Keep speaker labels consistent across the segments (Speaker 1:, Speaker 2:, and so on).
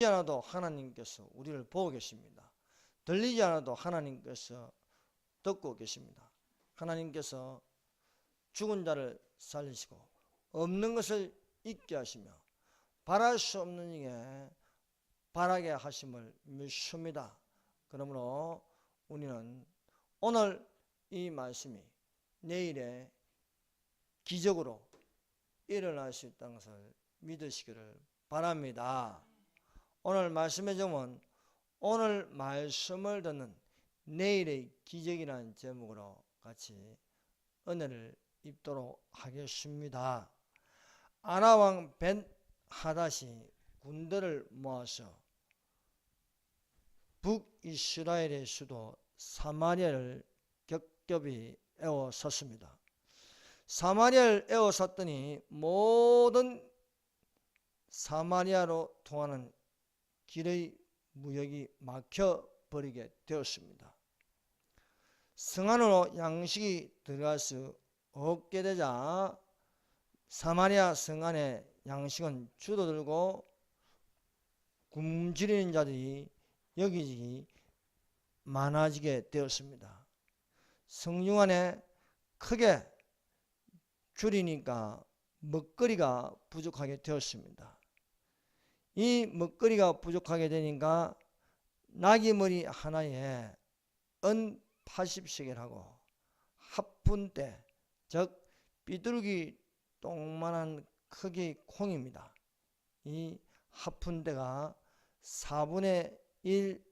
Speaker 1: 않아도 하나님께서 우리를 보고 계십니다. 들리지 않아도 하나님께서 듣고 계십니다. 하나님께서 죽은 자를 살리시고 없는 것을 있게 하시며 바랄 수 없는 일에 바라게 하심을 믿습니다. 그러므로 우리는 오늘 이 말씀이 내일의 기적으로 일어날 수 있다는 것을 믿으시기를 바랍니다. 오늘 말씀의 제목은 오늘 말씀을 듣는 내일의 기적이라는 제목으로 같이 은혜를 입도록 하겠습니다. 아라왕 벤하닷이 군대를 모아서 북이스라엘의 수도 사마리아를 겹겹이 에워쌌습니다. 사마리아를 에워쌌더니 모든 사마리아로 통하는 길의 무역이 막혀버리게 되었습니다. 성 안으로 양식이 들어갈 수 없게 되자 사마리아 성 안에 양식은 줄어들고 굶주리는 자들이 여기저기 많아지게 되었습니다. 성중 안에 크게 줄이니까 먹거리가 부족하게 되었습니다. 이 먹거리가 부족하게 되니까 나귀머리 하나에 은 80세겔하고 합푼대, 즉 비둘기 똥만한 크기의 콩입니다. 이 합푼대가 4분의 1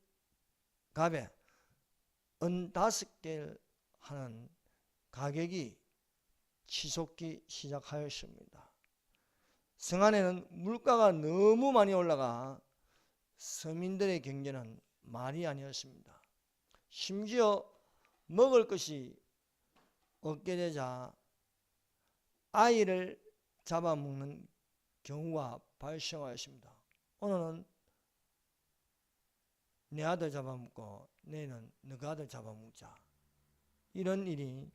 Speaker 1: 값에 은 5개를 하는 가격이 치솟기 시작하였습니다. 성 안에는 물가가 너무 많이 올라가 서민들의 경제는 말이 아니었습니다. 심지어 먹을 것이 없게 되자 아이를 잡아먹는 경우가 발생하였습니다. 오늘은 내 아들 잡아먹고 내일은 너가 아들 잡아먹자, 이런 일이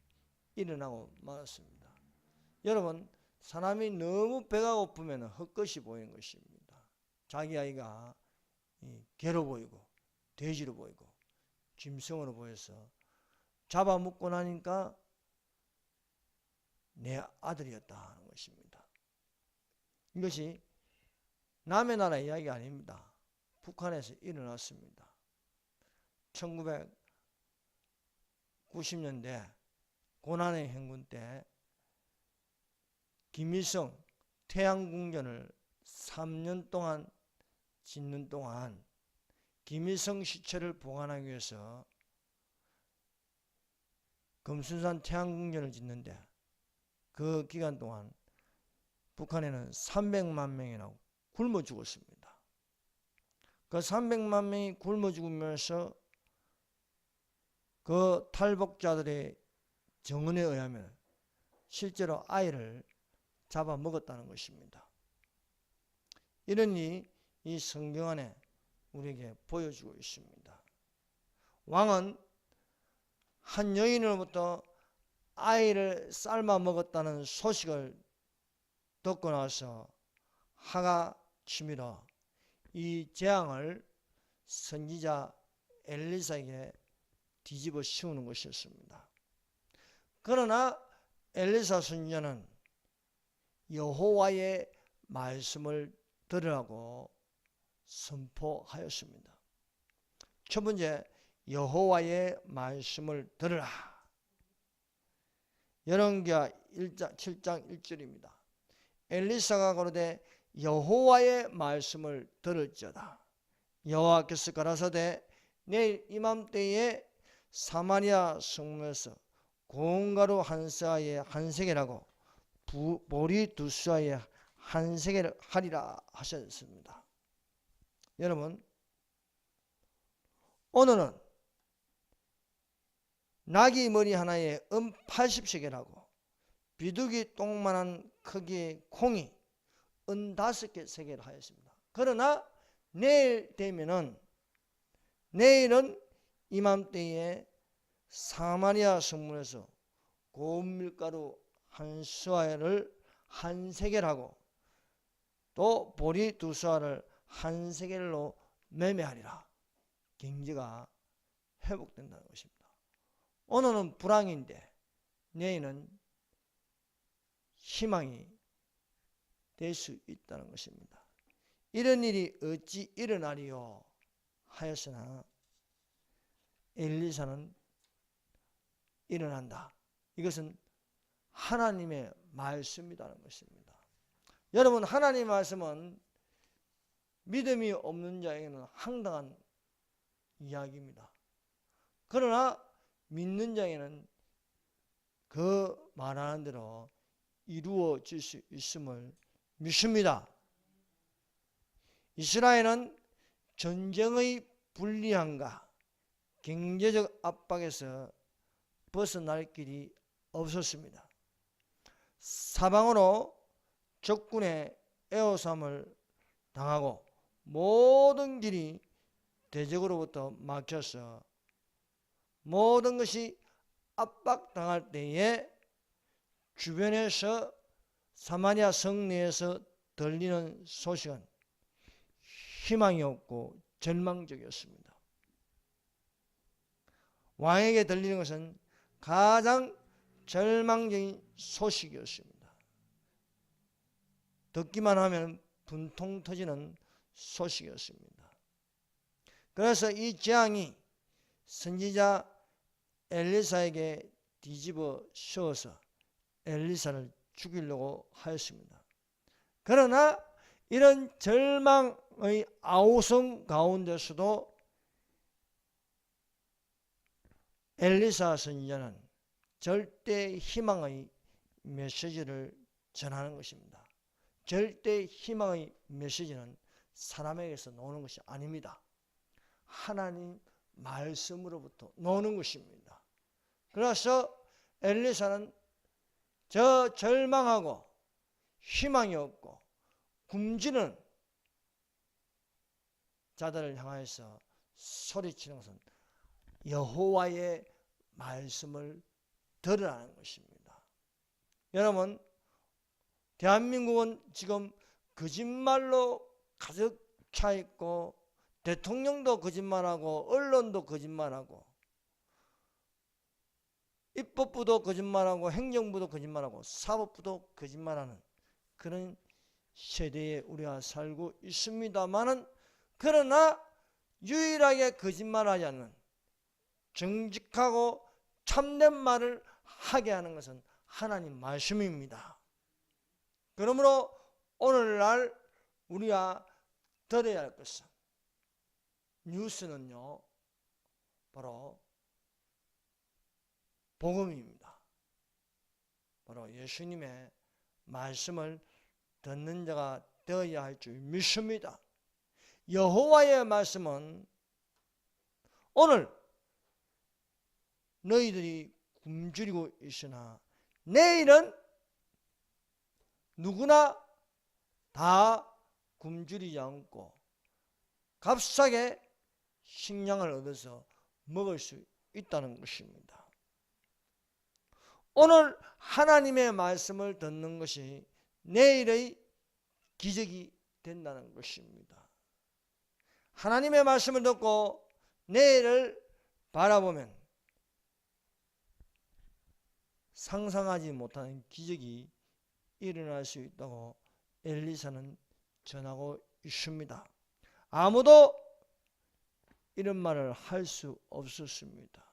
Speaker 1: 일어나고 말았습니다. 여러분, 사람이 너무 배가 고프면 헛것이 보이는 것입니다. 자기 아이가 개로 보이고 돼지로 보이고 짐승으로 보여서 잡아먹고 나니까 내 아들이었다 하는 것입니다. 이것이 남의 나라 이야기가 아닙니다. 북한에서 일어났습니다. 1990년대 고난의 행군 때 김일성 태양궁전을 3년 동안 짓는 동안 김일성 시체를 보관하기 위해서 금순산 태양궁전을 짓는데 그 기간 동안 북한에는 300만 명이나 굶어 죽었습니다. 그 300만 명이 굶어 죽으면서 그 탈북자들의 정언에 의하면 실제로 아이를 잡아먹었다는 것입니다. 이런 일이 이 성경 안에 우리에게 보여주고 있습니다. 왕은 한 여인으로부터 아이를 삶아 먹었다는 소식을 듣고 나서 화가 치밀어 이 재앙을 선지자 엘리사에게 뒤집어 씌우는 것이었습니다. 그러나 엘리사 선지자는 여호와의 말씀을 들으라고 선포하였습니다. 첫 번째, 여호와의 말씀을 들으라. 열왕기하 7장 1절입니다. 엘리사가 가로되 여호와의 말씀을 들을지어다. 여호와께서 가라사대 내일 이맘때에 사마리아 성문에서 고운 가루 한 세아에 한 세겔하고 보리 두 세아에 한 세겔을 하리라 하셨습니다. 여러분, 오늘은 나귀 머리 하나에 80세겔하고 비둘기 똥만한 크기의 콩이 5개 세겔을 하였습니다. 그러나 내일 되면은, 내일은 이맘때에 사마리아 성문에서 고운 밀가루 한 수아를 한 세겔하고 또 보리 두 수아를 한 세겔로 매매하리라. 경제가 회복된다는 것입니다. 오늘은 불황인데 내일은 희망이 될 수 있다는 것입니다. 이런 일이 어찌 일어나리요 하였으나 엘리사는 일어난다. 이것은 하나님의 말씀이라는 것입니다. 여러분, 하나님의 말씀은 믿음이 없는 자에게는 황당한 이야기입니다. 그러나 믿는 자에게는 그 말하는 대로 이루어질 수 있음을 믿습니다. 이스라엘은 전쟁의 불리함과 경제적 압박에서 벗어날 길이 없었습니다. 사방으로 적군의 에워싸움을 당하고 모든 길이 대적으로부터 막혀서 모든 것이 압박당할 때에 주변에서 사마리아 성내에서 들리는 소식은 희망이 없고 절망적이었습니다. 왕에게 들리는 것은 가장 절망적인 소식이었습니다. 듣기만 하면 분통 터지는 소식이었습니다. 그래서 이 재앙이 선지자 엘리사에게 뒤집어 씌워서 엘리사를 죽이려고 하였습니다. 그러나 이런 절망의 아우성 가운데서도 엘리사 선지자는 절대 희망의 메시지를 전하는 것입니다. 절대 희망의 메시지는 사람에게서 나오는 것이 아닙니다. 하나님 말씀으로부터 나오는 것입니다. 그래서 엘리사는 저 절망하고 희망이 없고 굶주리는 자들을 향하여서 소리치는 것은 여호와의 말씀을 들으라는 것입니다. 여러분, 대한민국은 지금 거짓말로 가득 차 있고 대통령도 거짓말하고 언론도 거짓말하고 입법부도 거짓말하고 행정부도 거짓말하고 사법부도 거짓말하는 그런 세대에 우리가 살고 있습니다만은, 그러나 유일하게 거짓말하지 않는 정직하고 참된 말을 하게 하는 것은 하나님 말씀입니다. 그러므로 오늘날 우리가 들어야 할 것은, 뉴스는요 바로 복음입니다. 바로 예수님의 말씀을 듣는 자가 되어야 할 줄 믿습니다. 여호와의 말씀은 오늘 너희들이 굶주리고 있으나 내일은 누구나 다 굶주리지 않고 값싸게 식량을 얻어서 먹을 수 있다는 것입니다. 오늘 하나님의 말씀을 듣는 것이 내일의 기적이 된다는 것입니다. 하나님의 말씀을 듣고 내일을 바라보면 상상하지 못하는 기적이 일어날 수 있다고 엘리사는 전하고 있습니다. 아무도 이런 말을 할 수 없었습니다.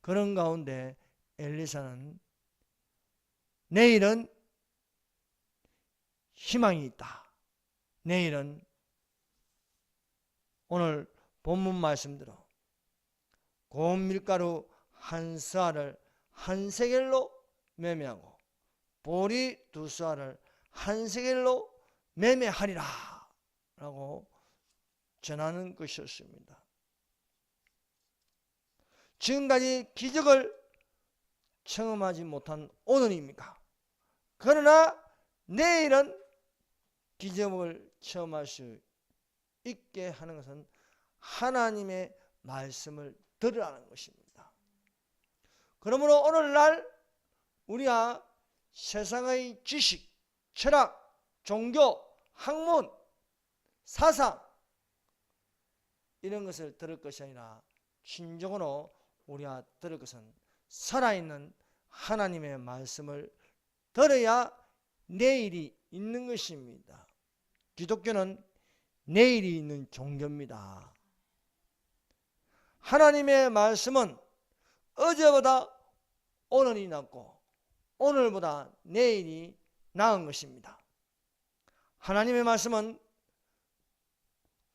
Speaker 1: 그런 가운데 엘리사는 내일은 희망이 있다. 내일은 오늘 본문 말씀대로 고운 밀가루 한 스아를 한 세겔로 매매하고 보리 두 스아를 한 세겔로 매매하리라 라고 전하는 것이었습니다. 지금까지 기적을 체험하지 못한 오늘입니다. 그러나 내일은 기적을 체험할 수 있게 하는 것은 하나님의 말씀을 들으라는 것입니다. 그러므로 오늘날 우리가 세상의 지식, 철학, 종교, 학문 사상 이런 것을 들을 것이 아니라 진정으로 우리가 들을 것은 살아있는 하나님의 말씀을 들어야 내일이 있는 것입니다. 기독교는 내일이 있는 종교입니다. 하나님의 말씀은 어제보다 오늘이 낫고 오늘보다 내일이 나은 것입니다. 하나님의 말씀은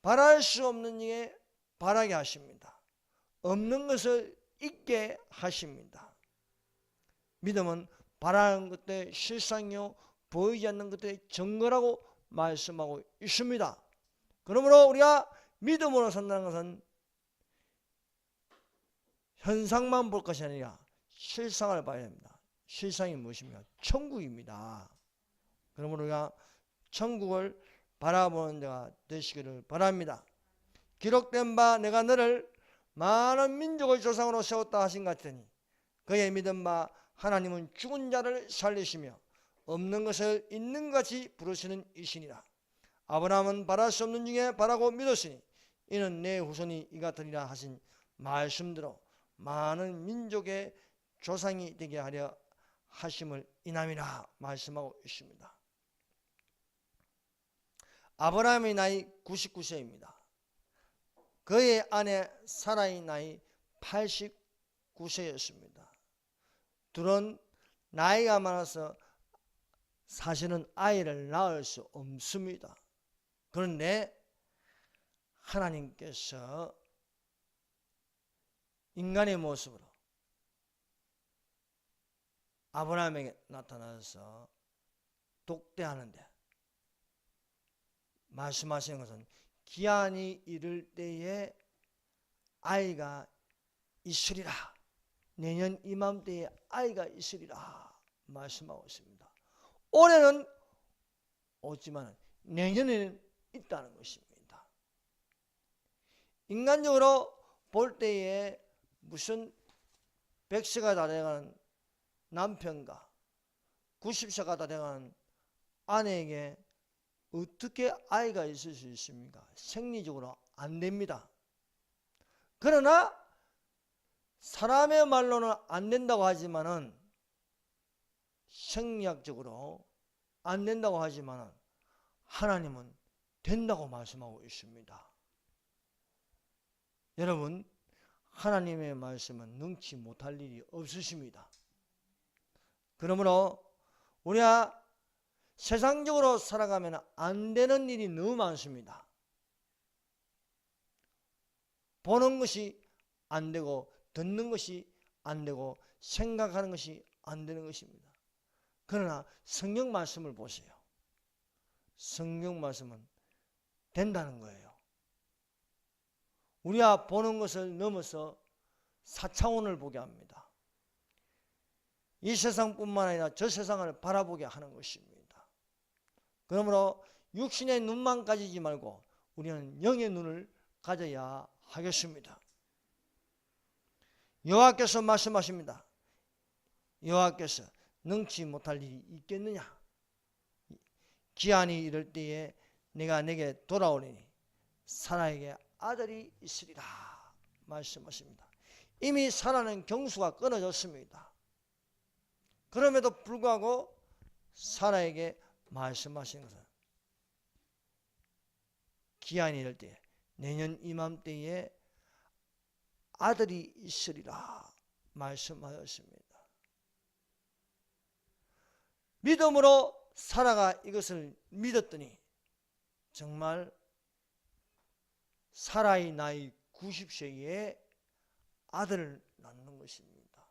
Speaker 1: 바랄 수 없는 일에 바라게 하십니다. 없는 것을 있게 하십니다. 믿음은 바라는 것들의 실상이요 보이지 않는 것들의 증거라고 말씀하고 있습니다. 그러므로 우리가 믿음으로 산다는 것은 현상만 볼 것이 아니라 실상을 봐야 됩니다. 실상이 무엇입니까? 천국입니다. 그러므로 우리가 천국을 바라보는 데가 되시기를 바랍니다. 기록된 바 내가 너를 많은 민족의 조상으로 세웠다 하신 것 같으니 그의 믿은 바 하나님은 죽은 자를 살리시며 없는 것을 있는 것 같이 부르시는 이시니라. 아브라함은 바랄 수 없는 중에 바라고 믿었으니 이는 내 후손이 이 같으리라 하신 말씀대로 많은 민족의 조상이 되게 하려 하심을 인함이라 말씀하고 있습니다. 아브라함의 나이 99세입니다. 그의 아내 사라의 나이 89세였습니다. 둘은 나이가 많아서 사실은 아이를 낳을 수 없습니다. 그런데 하나님께서 인간의 모습으로 아브라함에게 나타나서 독대하는데 말씀하시는 것은 기한이 이를 때에 아이가 있으리라. 내년 이맘때에 아이가 있으리라 말씀하고 있습니다. 올해는 없지만 내년에는 있다는 것입니다. 인간적으로 볼 때에 무슨 100세가 다 돼가는 남편과 90세가 다 돼가는 아내에게 어떻게 아이가 있을 수 있습니까? 생리적으로 안 됩니다. 그러나 사람의 말로는 안 된다고 하지만은 생리학적으로 안 된다고 하지만은 하나님은 된다고 말씀하고 있습니다. 여러분, 하나님의 말씀은 능치 못할 일이 없으십니다. 그러므로 우리가 세상적으로 살아가면 안 되는 일이 너무 많습니다. 보는 것이 안 되고 듣는 것이 안 되고 생각하는 것이 안 되는 것입니다. 그러나 성경 말씀을 보세요. 성경 말씀은 된다는 거예요. 우리가 보는 것을 넘어서 4차원을 보게 합니다. 이 세상뿐만 아니라 저 세상을 바라보게 하는 것입니다. 그러므로 육신의 눈만 가지지 말고 우리는 영의 눈을 가져야 하겠습니다. 여호와께서 말씀하십니다. 여호와께서 능치 못할 일이 있겠느냐? 기한이 이를 때에 내가 내게 돌아오리니 사라에게 아들이 있으리라 말씀하십니다. 이미 사라는 경수가 끊어졌습니다. 그럼에도 불구하고 사라에게 말씀하신 것은 기한이 이를 때에 내년 이맘때에 아들이 있으리라 말씀하였습니다. 믿음으로 사라가 이것을 믿었더니 정말 사라의 나이 90세에 아들을 낳는 것입니다.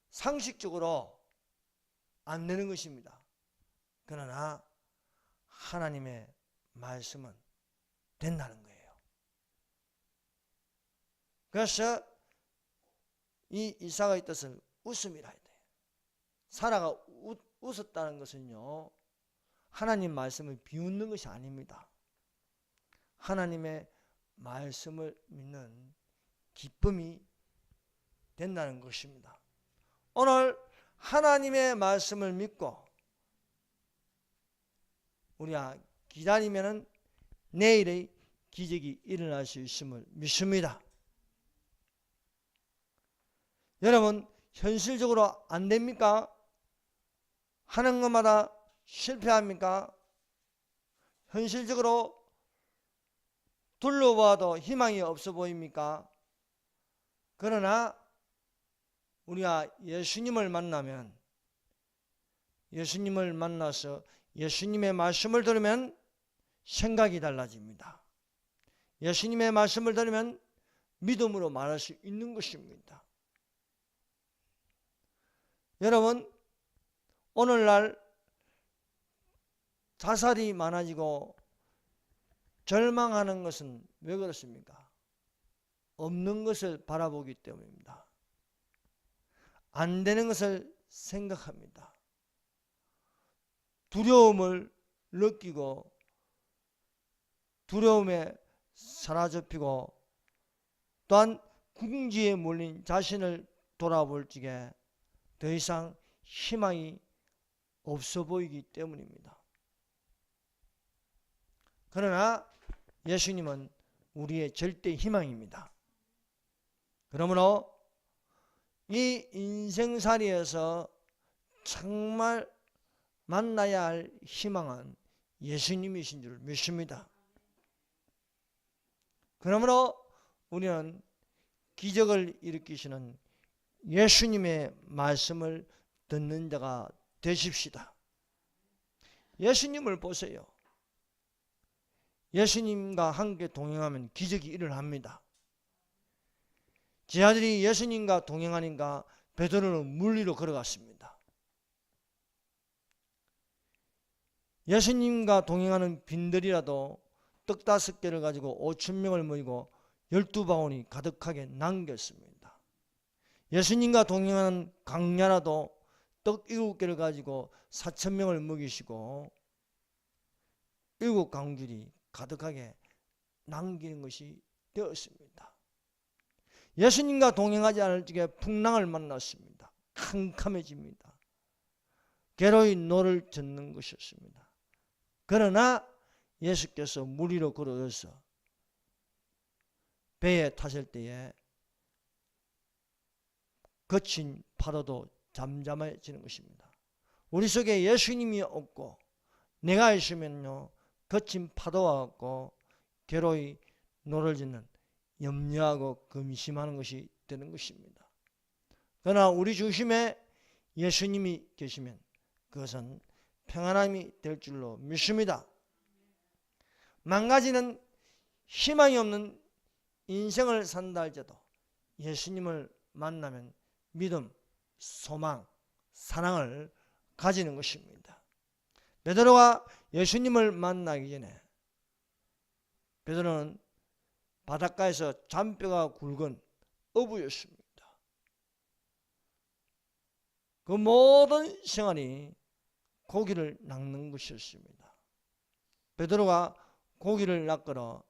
Speaker 1: 상식적으로 안 되는 것입니다. 그러나 하나님의 말씀은 된다는 거예요. 그래서 이 이삭의 뜻을 웃음이라 해야 돼요. 사라가 웃었다는 것은요, 하나님 말씀을 비웃는 것이 아닙니다. 하나님의 말씀을 믿는 기쁨이 된다는 것입니다. 오늘 하나님의 말씀을 믿고 우리가 기다리면은 내일의 기적이 일어날 수 있음을 믿습니다. 여러분, 현실적으로 안 됩니까? 하는 것마다 실패합니까? 현실적으로 둘러봐도 희망이 없어 보입니까? 그러나 우리가 예수님을 만나면, 예수님을 만나서 예수님의 말씀을 들으면 생각이 달라집니다. 예수님의 말씀을 들으면 믿음으로 말할 수 있는 것입니다. 여러분, 오늘날 자살이 많아지고 절망하는 것은 왜 그렇습니까? 없는 것을 바라보기 때문입니다. 안 되는 것을 생각합니다. 두려움을 느끼고 두려움에 사로잡히고 또한 궁지에 몰린 자신을 돌아볼 적에 더 이상 희망이 없어 보이기 때문입니다. 그러나 예수님은 우리의 절대 희망입니다. 그러므로 이 인생살이에서 정말 만나야 할 희망은 예수님이신 줄 믿습니다. 그러므로 우리는 기적을 일으키시는 예수님의 말씀을 듣는 자가 되십시다. 예수님을 보세요. 예수님과 함께 동행하면 기적이 일어납니다. 제 아들이 예수님과 동행하니까 베드로는 물 위로 걸어갔습니다. 예수님과 동행하는 빈들이라도 떡 5개를 가지고 5,000명을 모이고 12바구니 가득하게 남겼습니다. 예수님과 동행하는 강야라도 떡 7개를 가지고 4,000명을 먹이시고 7강줄이 가득하게 남기는 것이 되었습니다. 예수님과 동행하지 않을 적에 풍랑을 만났습니다. 캄캄해집니다. 괴로이 노를 젓는 것이었습니다. 그러나 예수께서 물 위로 걸어서 배에 타실 때에 거친 파도도 잠잠해지는 것입니다. 우리 속에 예수님이 없고 내가 있으면요, 거친 파도와 같고 괴로이 노를 짓는 염려하고 근심하는 것이 되는 것입니다. 그러나 우리 중심에 예수님이 계시면 그것은 평안함이 될 줄로 믿습니다. 망가지는 희망이 없는 인생을 산다 할지라도 예수님을 만나면 믿음, 소망, 사랑을 가지는 것입니다. 베드로가 예수님을 만나기 전에 베드로는 바닷가에서 잔뼈가 굵은 어부였습니다. 그 모든 생활이 고기를 낚는 것이었습니다. 베드로가 고기를 낚으러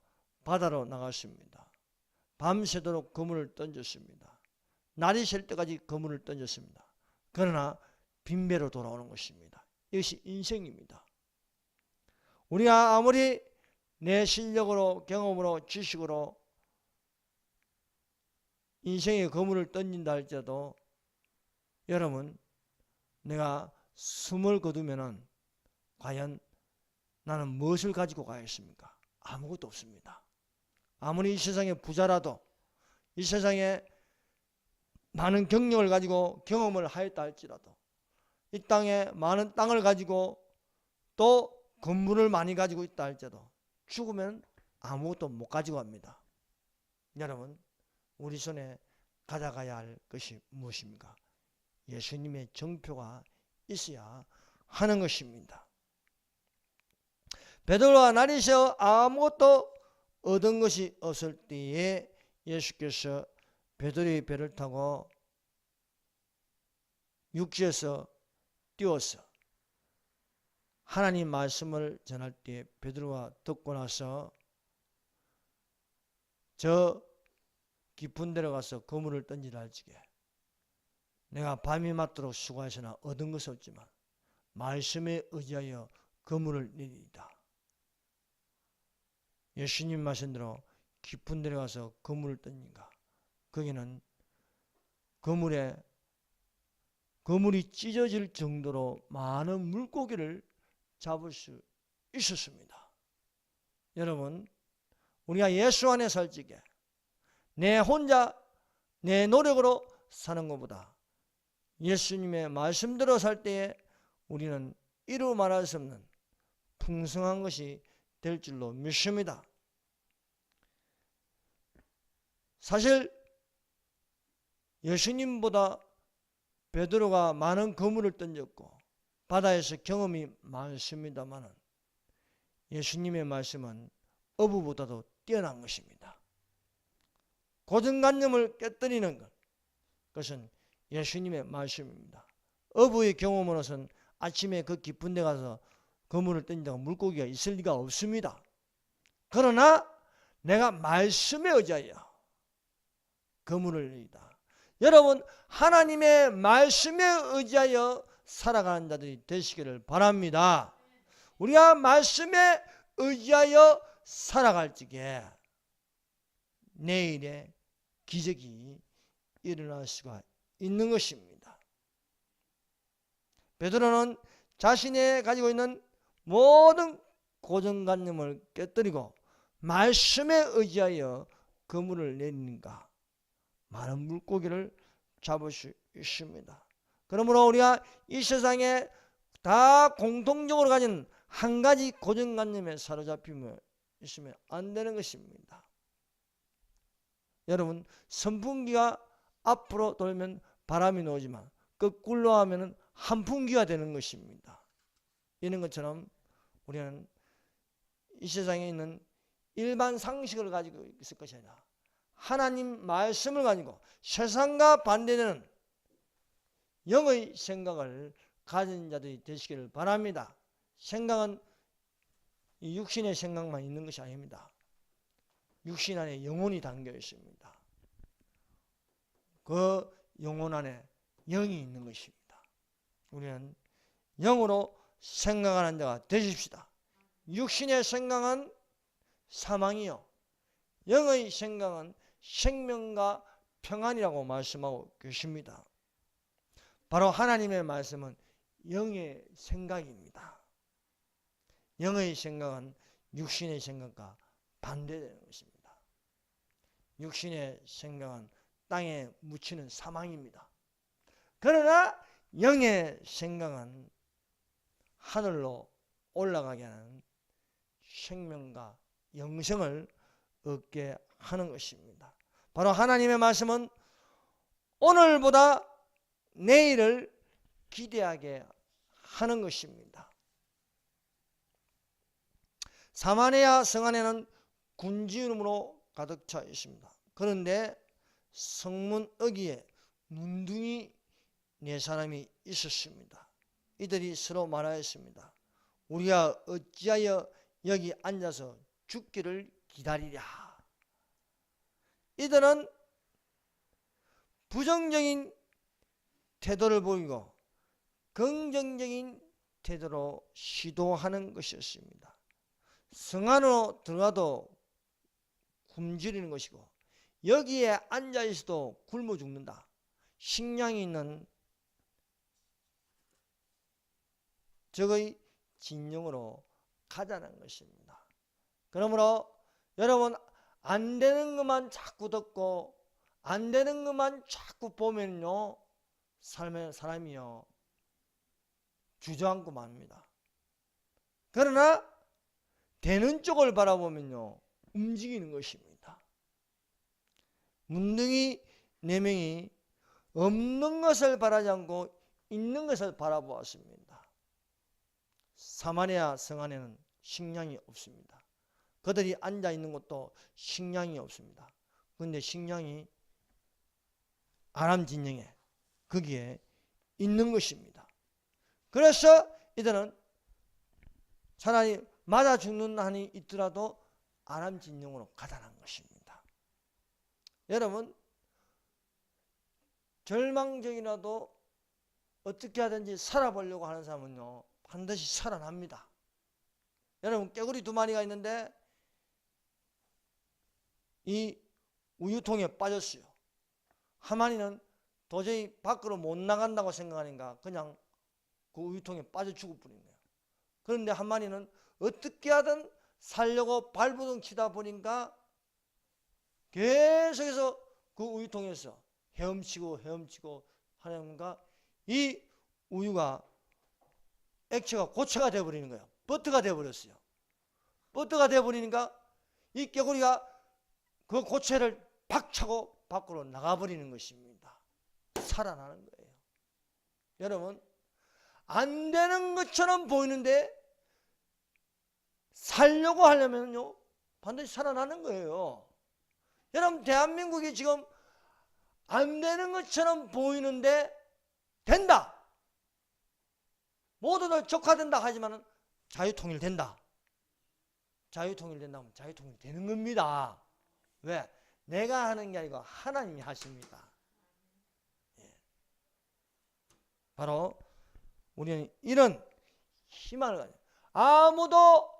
Speaker 1: 바다로 나갔습니다. 밤새도록 그물을 던졌습니다. 날이 셀 때까지 그물을 던졌습니다. 그러나 빈배로 돌아오는 것입니다. 이것이 인생입니다. 우리가 아무리 내 실력으로, 경험으로, 지식으로 인생의 그물을 던진다 할지라도 여러분, 내가 숨을 거두면은 과연 나는 무엇을 가지고 가야겠습니까? 아무것도 없습니다. 아무리 이 세상에 부자라도, 이 세상에 많은 경력을 가지고 경험을 하였다 할지라도, 이 땅에 많은 땅을 가지고 또 건물을 많이 가지고 있다 할지라도 죽으면 아무것도 못 가지고 갑니다. 여러분, 우리 손에 가져가야 할 것이 무엇입니까? 예수님의 정표가 있어야 하는 것입니다. 베드로가 날이 새 아무것도 얻은 것이 없을 때에 예수께서 베드로의 배를 타고 육지에서 띄워서 하나님 말씀을 전할 때 베드로가 듣고 나서 저 깊은 데로 가서 그물을 던지라 할지게 내가 밤이 맞도록 수고하시나 얻은 것은 없지만 말씀에 의지하여 그물을 내리이다. 예수님 말씀대로 깊은 데로 가서 그물을 던진가? 거기는 그물이 찢어질 정도로 많은 물고기를 잡을 수 있었습니다. 여러분, 우리가 예수 안에 살 적에 내 혼자 내 노력으로 사는 것보다 예수님의 말씀대로 살 때에 우리는 이루 말할 수 없는 풍성한 것이 될 줄로 믿습니다. 사실 예수님보다 베드로가 많은 그물을 던졌고 바다에서 경험이 많습니다만 예수님의 말씀은 어부보다도 뛰어난 것입니다. 고정관념을 깨뜨리는 그것은 예수님의 말씀입니다. 어부의 경험으로서는 아침에 그 깊은 데 가서 그물을 던진다고 물고기가 있을 리가 없습니다. 그러나 내가 말씀에 의지하여 그물을 내리다. 여러분, 하나님의 말씀에 의지하여 살아가는 자들이 되시기를 바랍니다. 우리가 말씀에 의지하여 살아갈 적에 내일의 기적이 일어날 수가 있는 것입니다. 베드로는 자신이 가지고 있는 모든 고정관념을 깨뜨리고 말씀에 의지하여 그물을 내리는가 많은 물고기를 잡을 수 있습니다. 그러므로 우리가 이 세상에 다 공통적으로 가진 한 가지 고정관념에 사로잡히며 있으면 안 되는 것입니다. 여러분, 선풍기가 앞으로 돌면 바람이 나오지만 거꾸로 하면 한풍기가 되는 것입니다. 이런 것처럼 우리는 이 세상에 있는 일반 상식을 가지고 있을 것이 아니라 하나님 말씀을 가지고 세상과 반대되는 영의 생각을 가진 자들이 되시기를 바랍니다. 생각은 이 육신의 생각만 있는 것이 아닙니다. 육신 안에 영혼이 담겨 있습니다. 그 영혼 안에 영이 있는 것입니다. 우리는 영으로 생각하는 자가 되십시다. 육신의 생각은 사망이요 영의 생각은 생명과 평안이라고 말씀하고 계십니다. 바로 하나님의 말씀은 영의 생각입니다. 영의 생각은 육신의 생각과 반대되는 것입니다. 육신의 생각은 땅에 묻히는 사망입니다. 그러나 영의 생각은 하늘로 올라가게 하는 생명과 영생을 얻게 하는 것입니다. 바로 하나님의 말씀은 오늘보다 내일을 기대하게 하는 것입니다. 사마리아 성 안에는 군지름으로 가득 차 있습니다. 그런데 성문 어귀에 문둥이 4사람이 있었습니다. 이들이 서로 말하였습니다. 우리가 어찌하여 여기 앉아서 죽기를 기다리랴. 이들은 부정적인 태도를 보이고 긍정적인 태도로 시도하는 것이었습니다. 성 안으로 들어가도 굶주리는 것이고 여기에 앉아 있어도 굶어 죽는다. 식량이 있는 적의 진영으로 가자는 것입니다. 그러므로 여러분, 안 되는 것만 자꾸 듣고 안 되는 것만 자꾸 보면요, 삶의 사람이요 주저앉고 맙니다. 그러나 되는 쪽을 바라보면요 움직이는 것입니다. 문둥이 4명이 없는 것을 바라지 않고 있는 것을 바라보았습니다. 사마리아 성 안에는 식량이 없습니다. 그들이 앉아 있는 곳도 식량이 없습니다. 그런데 식량이 아람 진영에 거기에 있는 것입니다. 그래서 이들은 차라리 맞아 죽는 한이 있더라도 아람 진영으로 가다는 것입니다. 여러분, 절망적이라도 어떻게 하든지 살아보려고 하는 사람은요 반드시 살아납니다. 여러분, 깨구리 2마리가 있는데 이 우유통에 빠졌어요. 하만이는 도저히 밖으로 못 나간다고 생각하니까 그냥 그 우유통에 빠져 죽어버린 거예요. 그런데 하만이는 어떻게 하든 살려고 발버둥 치다 보니까 계속해서 그 우유통에서 헤엄치고 하니까 이 우유가 액체가 고체가 되어버리는 거예요. 버터가 되어버렸어요. 버터가 되어버리니까 이 깨구리가 그 고체를 팍 차고 밖으로 나가버리는 것입니다. 살아나는 거예요. 여러분, 안 되는 것처럼 보이는데 살려고 하려면요 반드시 살아나는 거예요. 여러분, 대한민국이 지금 안 되는 것처럼 보이는데 된다. 모두들 적화된다 하지만 자유통일된다. 자유통일된다면 자유통일 되는 겁니다. 왜? 내가 하는 게 아니고 하나님이 하십니다. 예. 바로 우리는 이런 희망을 가지고 아무도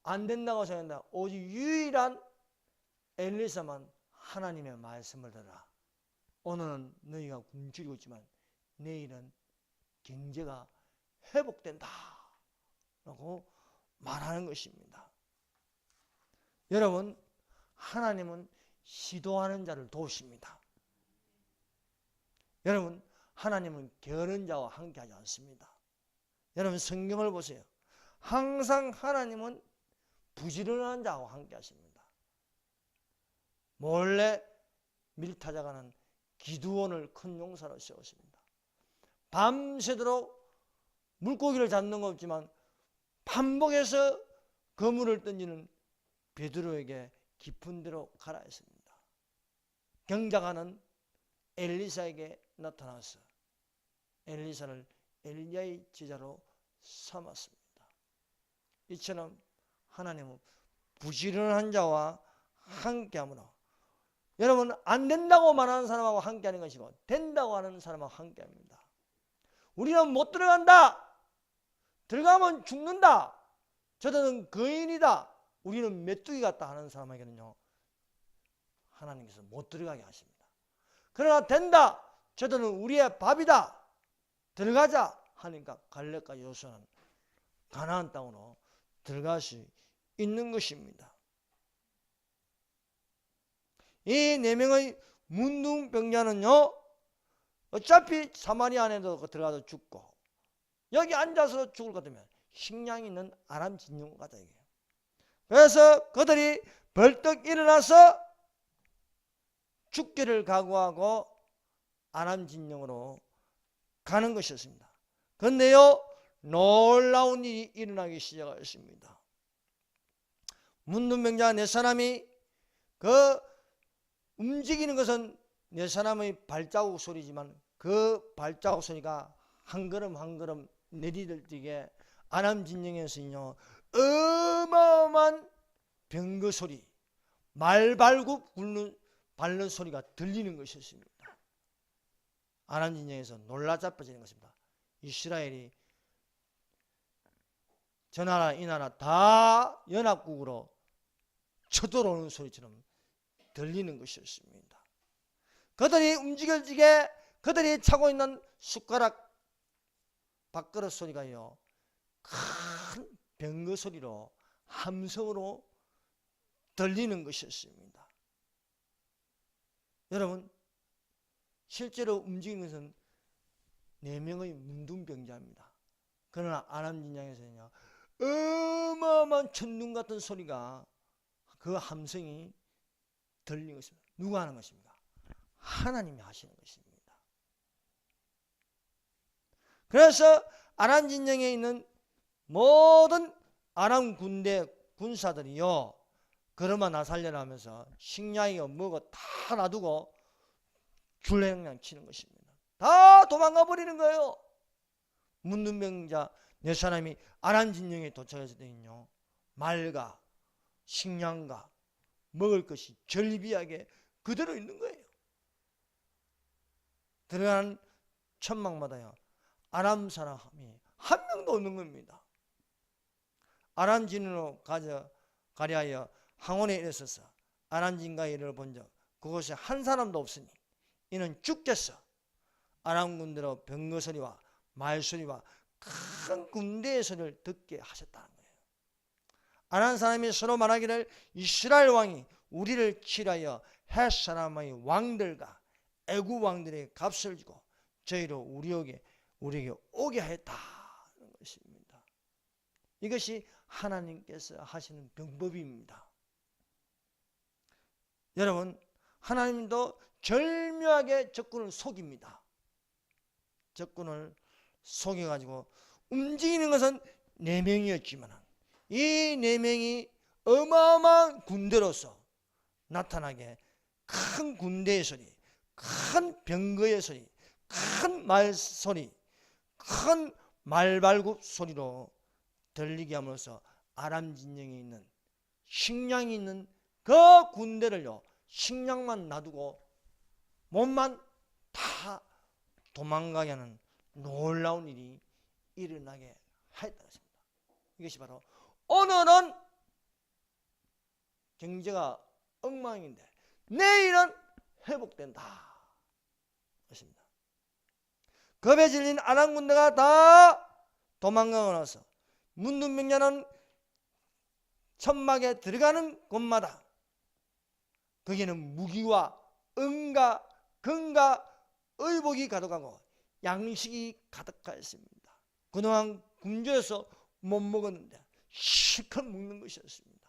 Speaker 1: 안 된다고 생각한다. 오직 유일한 엘리사만 하나님의 말씀을 들어라. 오늘은 너희가 굶주리고 있지만 내일은 경제가 회복된다 라고 말하는 것입니다. 여러분, 하나님은 시도하는 자를 도우십니다. 여러분, 하나님은 게으른 자와 함께하지 않습니다. 여러분, 성경을 보세요. 항상 하나님은 부지런한 자와 함께하십니다. 몰래 밀타작하는 기드온을 큰 용사로 세우십니다. 밤새도록 물고기를 잡는 거 없지만 반복해서 그물을 던지는 베드로에게 깊은 데로 가라 했습니다. 경작하는 엘리사에게 나타나서 엘리사를 엘리야의 제자로 삼았습니다. 이처럼 하나님은 부지런한 자와 함께하므로, 여러분, 안 된다고 말하는 사람하고 함께하는 것이고 된다고 하는 사람하고 함께합니다. 우리는 못 들어간다. 들어가면 죽는다. 저들은 거인이다. 우리는 메뚜기 같다 하는 사람에게는요 하나님께서 못 들어가게 하십니다. 그러나 된다. 저들은 우리의 밥이다. 들어가자 하니까 갈렙과 여호수아는 가나안 땅으로 들어갈 수 있는 것입니다. 이 네 명의 문둥병자는요 어차피 사마리아 안에도 들어가서 죽고 여기 앉아서 죽을 것 같으면 식량이 있는 아람 진영 가자 이게요. 그래서 그들이 벌떡 일어나서 죽기를 각오하고 아람 진영으로 가는 것이었습니다. 그런데요 놀라운 일이 일어나기 시작했습니다. 문둥병자 네 사람이 그 움직이는 것은 네 사람의 발자국 소리지만 그 발자국 소리가 한 걸음 한 걸음 내리들 때에 아람 진영에서는요 어마어마한 병거 소리, 말발굽 밟는 소리가 들리는 것이었습니다. 아람 진영에서 놀라 자빠지는 것입니다. 이스라엘이 저 나라 이 나라 다 연합국으로 쳐들어오는 소리처럼 들리는 것이었습니다. 그들이 움직여지게 그들이 차고 있는 숟가락 밥그릇 소리가요 큰 병거 소리로 함성으로 들리는 것이었습니다. 여러분, 실제로 움직이는 것은 4명의 문둥병자입니다. 그러나 아람 진영에서는요 어마어마한 천둥 같은 소리가 그 함성이 들리는 것입니다. 누가 하는 것입니까? 하나님이 하시는 것입니다. 그래서 아람 진영에 있는 모든 아람 군대 군사들이요 그러마 나 살려라 하면서 식량이고 뭐고 다 놔두고 줄행량 치는 것입니다. 다 도망가 버리는 거예요. 문둥병자 네 사람이 아람 진영에 도착했을 때는요 말과 식량과 먹을 것이 절비하게 그대로 있는 거예요. 들어가는 천막마다요 아람 사람이 한 명도 없는 겁니다. 아람 진으로 가려 하여 항원에 이르러서 아람진가에 이르러 본적 그곳에 한 사람도 없으니 이는 주께서 아람 군대로 병거 소리와 말 소리와 큰 군대의 소리를 듣게 하셨다는 거예요. 아람 사람이 서로 말하기를 이스라엘 왕이 우리를 치라여 헷 사람의 왕들과 애굽 왕들의 값을 주고 저희로 우리에게 오게 했다는 것입니다. 이것이 하나님께서 하시는 방법입니다. 여러분, 하나님도 절묘하게 적군을 속입니다. 적군을 속여가지고 움직이는 것은 4명이었지만 이 4명이 어마어마한 군대로서 나타나게 큰 군대의 소리, 큰 병거의 소리, 큰 말소리, 큰 말발굽 소리로 들리게 함으로써 아람 진영에 있는 식량이 있는 그 군대를요, 식량만 놔두고 몸만 다 도망가게 하는 놀라운 일이 일어나게 하였다는 것입니다. 이것이 바로 오늘은 경제가 엉망인데 내일은 회복된다 것입니다. 겁에 질린 아람 군대가 다 도망가고 나서 문둥병자는 천막에 들어가는 곳마다 거기에는 무기와 은과 금과 의복이 가득하고 양식이 가득하였습니다. 그동안 굶주려서 못 먹었는데 실컷 먹는 것이었습니다.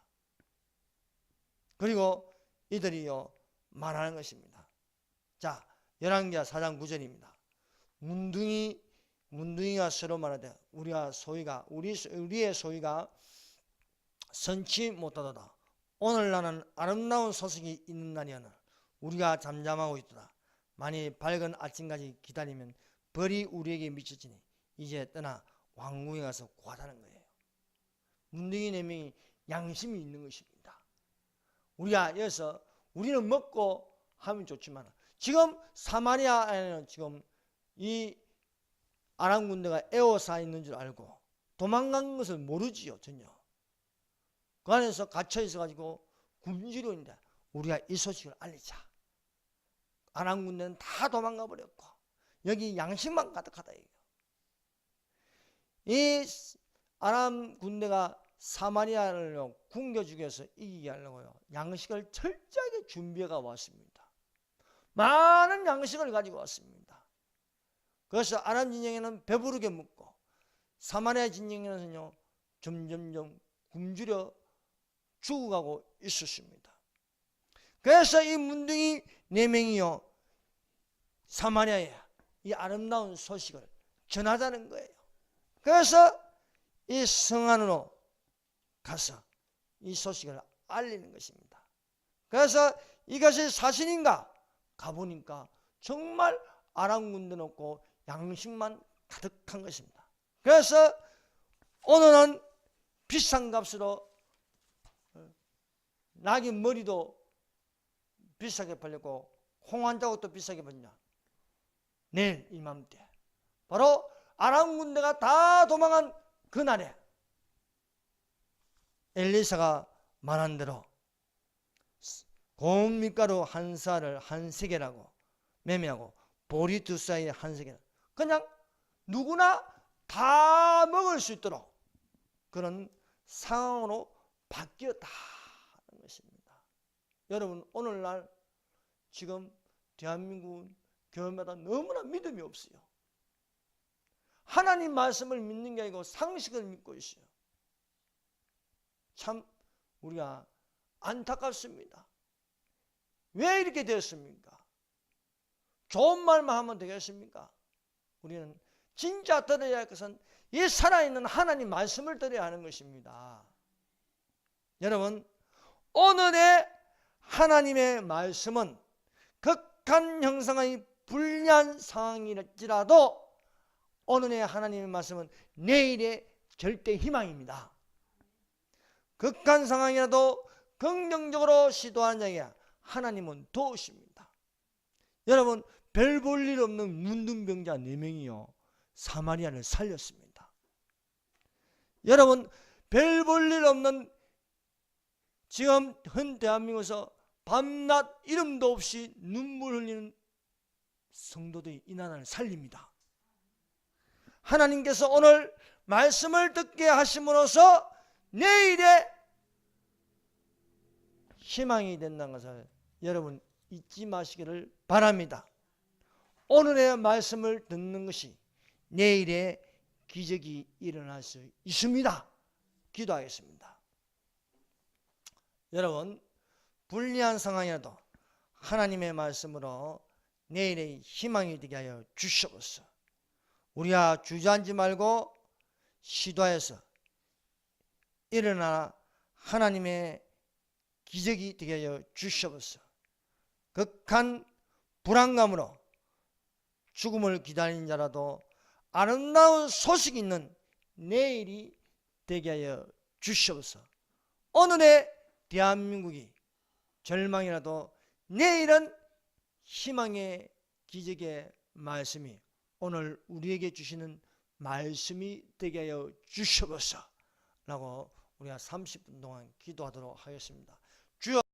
Speaker 1: 그리고 이들이요 말하는 것입니다. 자, 열왕기하 4장 9절입니다. 문둥이가 서로 말하되 우리의 소위가 선치 못하도다. 오늘 나는 아름다운 소식이 있는 날이오나 우리가 잠잠하고 있도다. 만일 밝은 아침까지 기다리면 벌이 우리에게 미쳐지니 이제 떠나 왕궁에 가서 구하자는 거예요. 문둥이 4명이 양심이 있는 것입니다. 우리가 여기서 우리는 먹고 하면 좋지만 지금 사마리아에는 지금 이 아람 군대가 에워싸 있는 줄 알고 도망간 것을 모르지요. 전혀. 그 안에서 갇혀 있어가지고 굶주려 있는데 우리가 이 소식을 알리자. 아람 군대는 다 도망가 버렸고 여기 양식만 가득하다. 이 아람 군대가 사마리아를 굶겨주기 위해서 이기게 하려고요, 양식을 철저하게 준비해가 왔습니다. 많은 양식을 가지고 왔습니다. 그래서 아람 진영에는 배부르게 먹고 사마리아 진영에는요 점점점 굶주려 죽어가고 있었습니다. 그래서 이 문둥이 4명이요 사마리아에 이 아름다운 소식을 전하자는 거예요. 그래서 이 성 안으로 가서 이 소식을 알리는 것입니다. 그래서 이것이 사실인가 가보니까 정말 아람 군대는 없고 양식만 가득한 것입니다. 그래서 오늘은 비싼 값으로 낙인 머리도 비싸게 팔렸고 홍한 자국도 비싸게 팔렸냐. 내일 이맘때 바로 아람 군대가 다 도망한 그날에 엘리사가 말한 대로 고운 밀가루 한 쌀을 한 세겔하고 매매하고 보리 2쌀에 한 세겔, 그냥 누구나 다 먹을 수 있도록 그런 상황으로 바뀌었다는 것입니다. 여러분, 오늘날 지금 대한민국은 교회마다 너무나 믿음이 없어요. 하나님 말씀을 믿는 게 아니고 상식을 믿고 있어요. 참 우리가 안타깝습니다. 왜 이렇게 되었습니까? 좋은 말만 하면 되겠습니까? 우리는 진짜 들어야 할 것은 이 살아있는 하나님 말씀을 들어야 하는 것입니다. 여러분, 오늘의 하나님의 말씀은 극한 형상의 불리한 상황일지라도 오늘의 하나님의 말씀은 내일의 절대 희망입니다. 극한 상황이라도 긍정적으로 시도하는 자에게 하나님은 도우십니다. 여러분, 별 볼 일 없는 문둥병자 4명이요 사마리아를 살렸습니다. 여러분, 별 볼 일 없는 지금 현 대한민국에서 밤낮 이름도 없이 눈물 흘리는 성도들이 이 나라를 살립니다. 하나님께서 오늘 말씀을 듣게 하심으로써 내일의 희망이 된다는 것을 여러분 잊지 마시기를 바랍니다. 오늘의 말씀을 듣는 것이 내일의 기적이 일어날 수 있습니다. 기도하겠습니다. 여러분, 불리한 상황이라도 하나님의 말씀으로 내일의 희망이 되게 하여 주시옵소서. 우리가 주저앉지 말고 시도해서 일어나 하나님의 기적이 되게 하여 주시옵소서. 극한 불안감으로 죽음을 기다리는 자라도 아름다운 소식 있는 내일이 되게 하여 주시옵소서. 오늘의 대한민국이 절망이라도 내일은 희망의 기적의 말씀이 오늘 우리에게 주시는 말씀이 되게 하여 주시옵소서 라고 우리가 30분 동안 기도하도록 하겠습니다. 주여